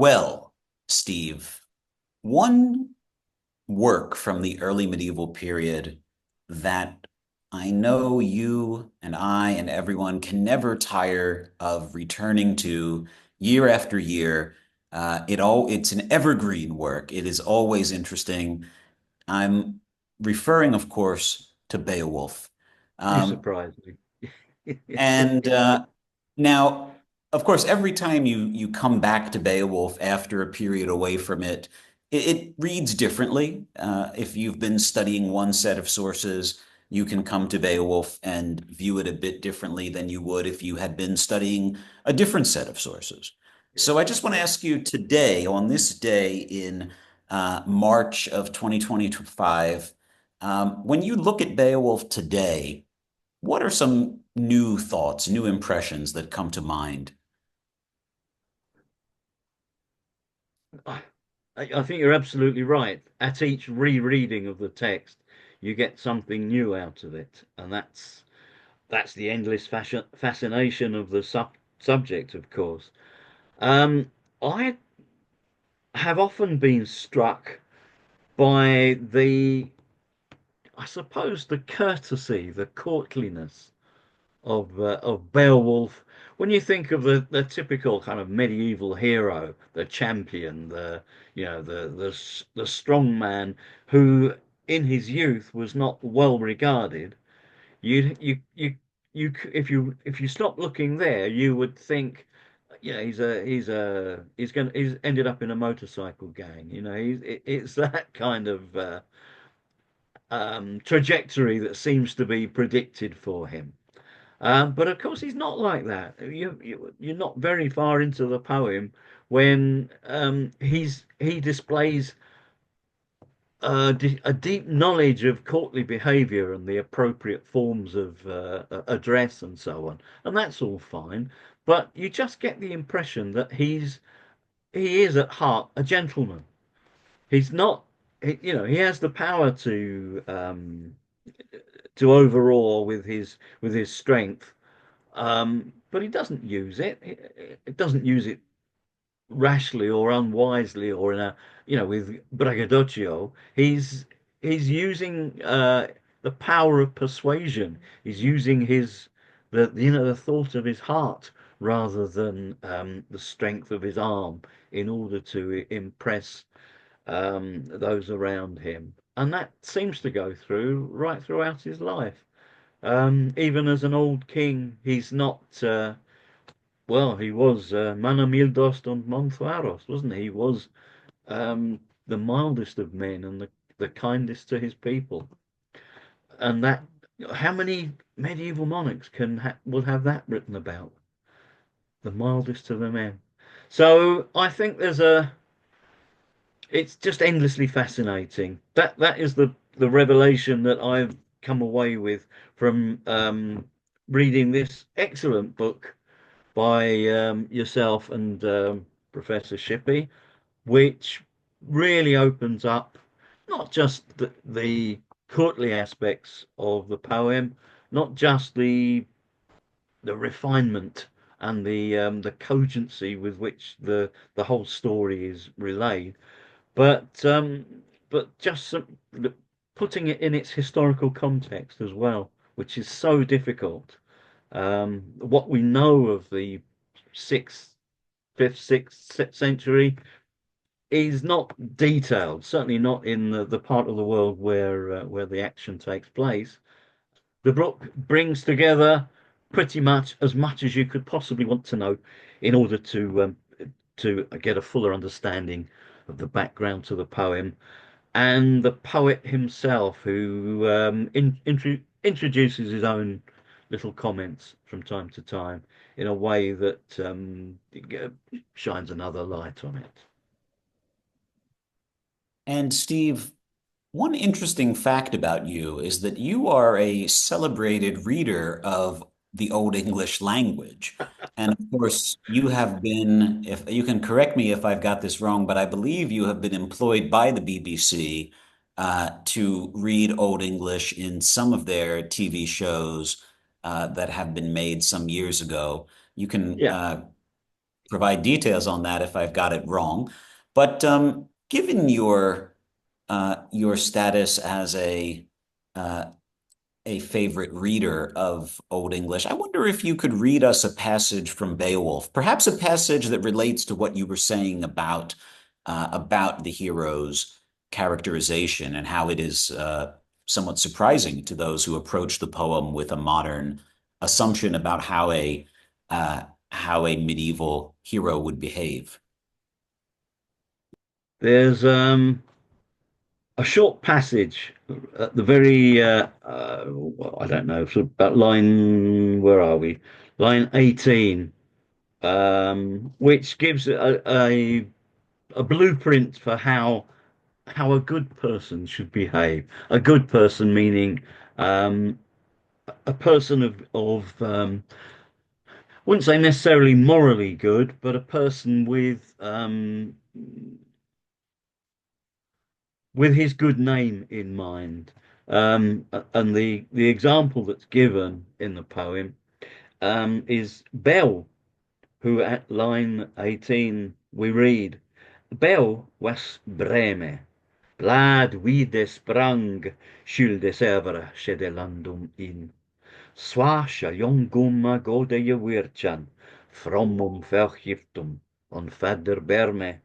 Well, Steve, one work from the early medieval period that I know you and I and everyone can never tire of returning to year after year. It's an evergreen work. It is always interesting. I'm referring, of course, to Beowulf. You Um, surprised me. and Now, of course, every time you come back to Beowulf after a period away from it reads differently. If you've been studying one set of sources, you can come to Beowulf and view it a bit differently than you would if you had been studying a different set of sources. Yeah, So I just want to yeah. ask you today, on this day in March of 2025, when you look at Beowulf today, what are some new thoughts, new impressions that come to mind? I, I think you're absolutely right. At each rereading of the text, you get something new out of it, and that's the endless fascination of the subject, of course. Um, I have often been struck by I suppose, the courtesy, the courtliness of Beowulf. When you think of the typical kind of medieval hero, the champion, the strong man who in his youth was not well regarded, you you you if you stop looking there, you would think, yeah, he's ended up in a motorcycle gang. It's that kind of trajectory that seems to be predicted for him. But of course, he's not like that. You're not very far into the poem when he displays a deep knowledge of courtly behaviour and the appropriate forms of address and so on, and that's all fine. But you just get the impression that he is at heart a gentleman. He's not. He has the power to overawe with his strength, but he doesn't use it. It doesn't use it rashly or unwisely or in a with braggadocio. He's using the power of persuasion. He's using the thought of his heart rather than the strength of his arm in order to impress those around him. And that seems to go through right throughout his life. Even as an old king, he's not. He was Manamildos und Monthuaros, wasn't he? He was the mildest of men and the kindest to his people. And that, how many medieval monarchs will have that written about? The mildest of the men. So I think it's just endlessly fascinating. That is the revelation that I've come away with from reading this excellent book by yourself and Professor Shippey, which really opens up not just the courtly aspects of the poem, not just the refinement and the cogency with which the whole story is relayed, but just putting it in its historical context as well, which is so difficult. What we know of the sixth, fifth, sixth century is not detailed, certainly not in the part of the world where the action takes place. The book brings together pretty much as you could possibly want to know in order to get a fuller understanding of the background to the poem and the poet himself, who introduces his own little comments from time to time in a way that shines another light on it. And Steve, one interesting fact about you is that you are a celebrated reader of the Old English language. And of course, you have been, if you can correct me if I've got this wrong, but I believe you have been employed by the BBC to read Old English in some of their TV shows that have been made some years ago. You can Yeah. provide details on that if I've got it wrong. But given your status as uh, a favorite reader of Old English, I wonder if you could read us a passage from Beowulf, perhaps a passage that relates to what you were saying about the hero's characterization and how it is somewhat surprising to those who approach the poem with a modern assumption about uh, how a medieval hero would behave. There's a short passage at the very well, I don't know, sort of about line, where are we? Line 18, which gives a blueprint for how a good person should behave. A good person meaning um, a person of wouldn't say necessarily morally good, but a person with his good name in mind. And the example that's given in the poem is Bell, who at line 18 we read, Bell was breme, blad vide sprang, skyldes över skedelandum in. Swasha jongumma gode je wirchan, fromum vergiftum, on fadder berme.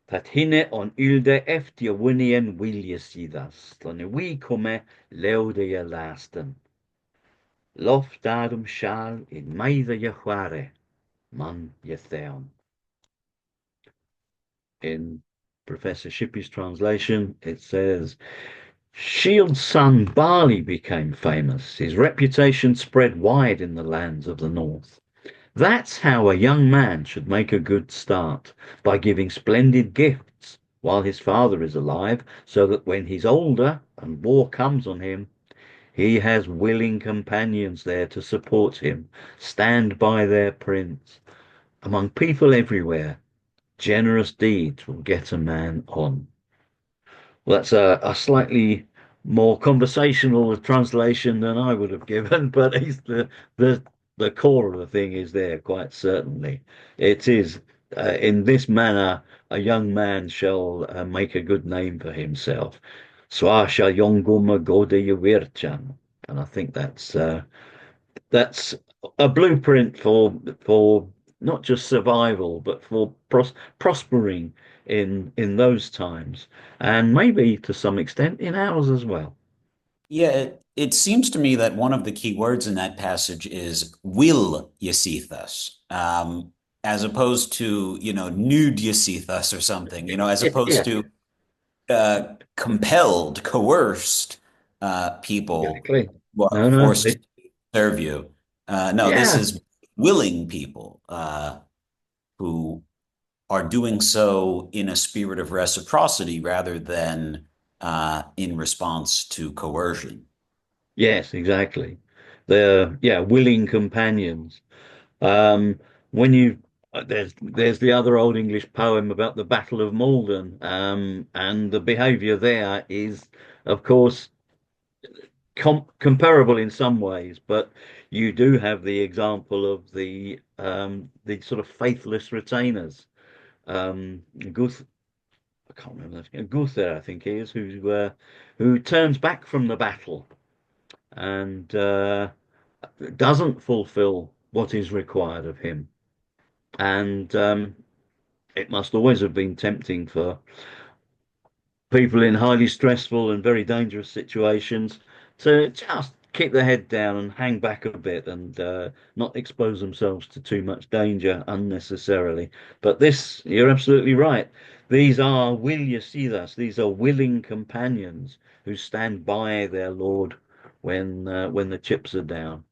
Dat hinne on ylde efter winnien wilje sidas, dan we komme leude je lasten. Lof darum shall in meide je chware, man je theon. In Professor Shippey's translation, it says, Shield's son Barley became famous. His reputation spread wide in the lands of the north. That's how a young man should make a good start, by giving splendid gifts while his father is alive, so that when he's older and war comes on him, he has willing companions there to support him, stand by their prince. Among people everywhere, generous deeds will get a man on. Well, that's a slightly more conversational translation than I would have given, but it's the the core of the thing is there quite certainly. It is in this manner a young man shall make a good name for himself. Swa shall jongumma gode wirchan, and I think that's a blueprint for not just survival, but for prospering in those times, and maybe to some extent in ours as well. Yeah, it seems to me that one of the key words in that passage is will ye seeth us, as opposed to, nude ye seeth us or something, as opposed Yeah, to compelled, coerced people exactly. who are No, no, forced to serve you. No, this yeah, is willing people who are doing so in a spirit of reciprocity rather than in response to coercion. yes, exactly. They're willing companions. Um, when you there's the other old English poem about the Battle of Malden, and the behaviour there is, of course, comparable in some ways, but you do have the example of the sort of faithless retainers. Guth, I can't remember that. Guther, I think he is, who turns back from the battle and doesn't fulfill what is required of him. And it must always have been tempting for people in highly stressful and very dangerous situations to just keep their head down and hang back a bit and not expose themselves to too much danger unnecessarily. But this, you're absolutely right. These are will you see us? These are willing companions who stand by their lord when the chips are down.